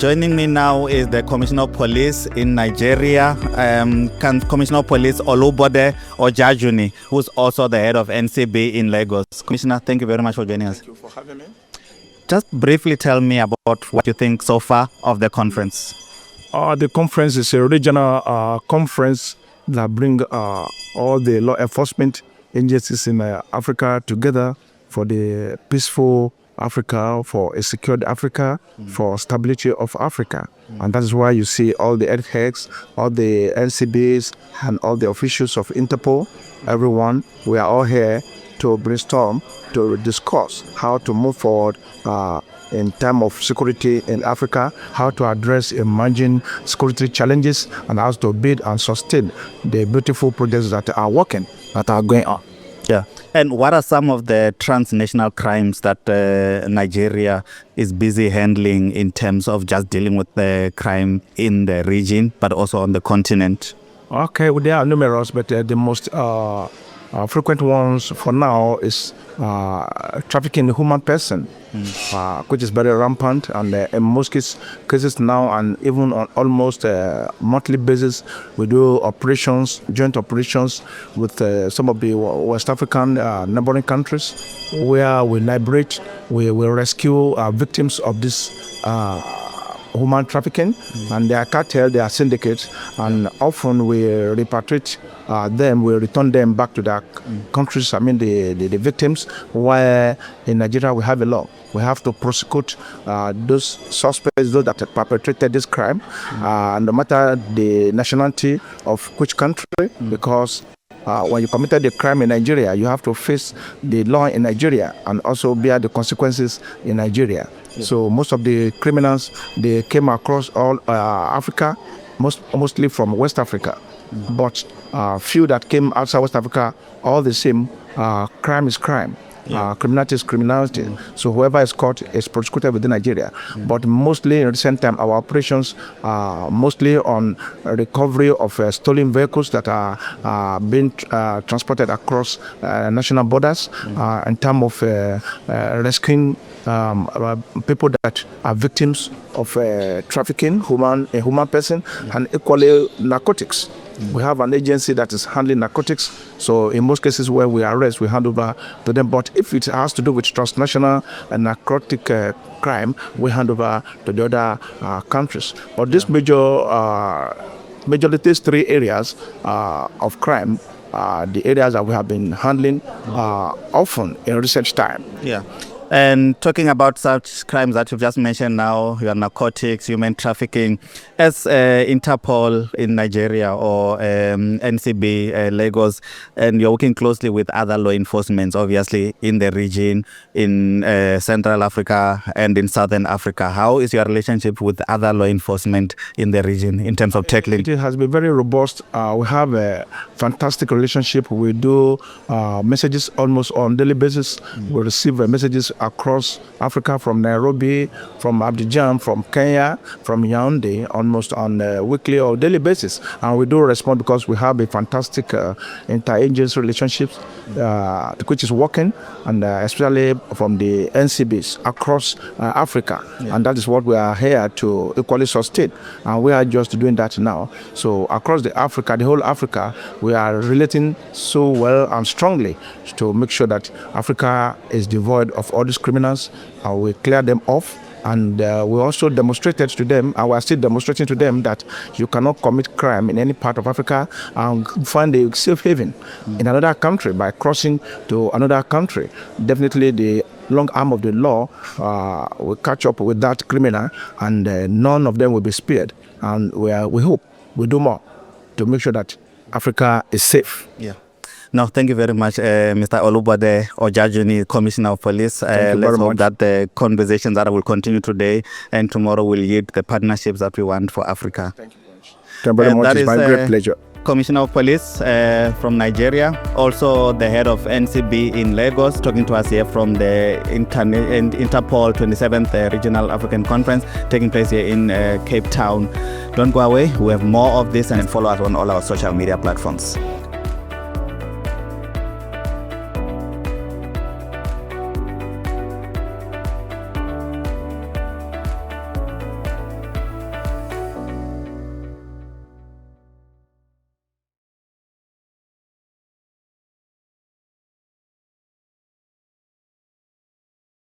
Joining me now is the Commissioner of Police in Nigeria, Commissioner of Police Olubode Ojajuni, who's also the head of NCB in Lagos. Commissioner, thank you very much for joining us. Thank you for having me. Just briefly tell me about what you think so far of the conference. The conference is a regional conference that brings all the law enforcement agencies in Africa together for the peaceful Africa, for a secured Africa, for stability of Africa. And that is why you see all the heads, all the NCBs, and all the officials of INTERPOL, everyone, we are all here to brainstorm, to discuss how to move forward in terms of security in Africa, how to address emerging security challenges, and how to build and sustain the beautiful projects that are working, that are going on. Yeah. And what are some of the transnational crimes that Nigeria is busy handling in terms of just dealing with the crime in the region, but also on the continent? Okay, well, there are numerous, but the most frequent ones for now is trafficking in human person, which is very rampant, and in most cases now, and even on almost monthly basis, we do operations, joint operations with some of the West African neighboring countries, where we liberate, we rescue victims of this human trafficking, and they are cartel, they are syndicates, and often we repatriate them, we return them back to their countries, the victims, where in Nigeria we have a law. We have to prosecute those suspects, those that perpetrated this crime, no matter the nationality of which country, because when you committed the crime in Nigeria, you have to face the law in Nigeria and also bear the consequences in Nigeria. Yeah. So most of the criminals, they came across all Africa, mostly from West Africa. But few that came outside West Africa, all the same, crime is crime. Yeah. Criminality is criminality. So whoever is caught is prosecuted within Nigeria. But mostly in recent time, our operations are mostly on recovery of stolen vehicles that are being transported across national borders, in terms of rescuing people that are victims of trafficking, a human person, and equally narcotics. We have an agency that is handling narcotics. So in most cases where we arrest, we hand over to them. But if it has to do with transnational and narcotic crime, we hand over to the other countries. But this majorly these three areas of crime, the areas that we have been handling often in recent time. Yeah. And talking about such crimes that you've just mentioned now, your narcotics, human trafficking, as Interpol in Nigeria or NCB Lagos, and you're working closely with other law enforcement, obviously, in the region, in Central Africa and in Southern Africa. How is your relationship with other law enforcement in the region in terms of tackling? It has been very robust. We have a fantastic relationship. We do messages almost on daily basis. We receive messages across Africa, from Nairobi, from Abidjan, from Kenya, from Yaoundé, almost on a weekly or daily basis. And we do respond because we have a fantastic interagency relationship which is working, and especially from the NCBs across Africa. Yeah. And that is what we are here to equally sustain. And we are just doing that now. So across the whole Africa, we are relating so well and strongly to make sure that Africa is devoid of all these criminals, and we clear them off. And we also demonstrated to them, and we are still demonstrating to them, that you cannot commit crime in any part of Africa and find a safe haven in another country by crossing to another country. Definitely the long arm of the law will catch up with that criminal, and none of them will be spared. And we hope we do more to make sure that Africa is safe. Yeah. No, thank you very much, Mr. Olubode Ojajuni, Commissioner of Police. Let's hope that the conversations that will continue today and tomorrow will yield the partnerships that we want for Africa. Thank you very much. It's my great pleasure. Commissioner of Police from Nigeria, also the head of NCB in Lagos, talking to us here from the Interpol 27th Regional African Conference taking place here in Cape Town. Don't go away. We have more of this, and follow us on all our social media platforms.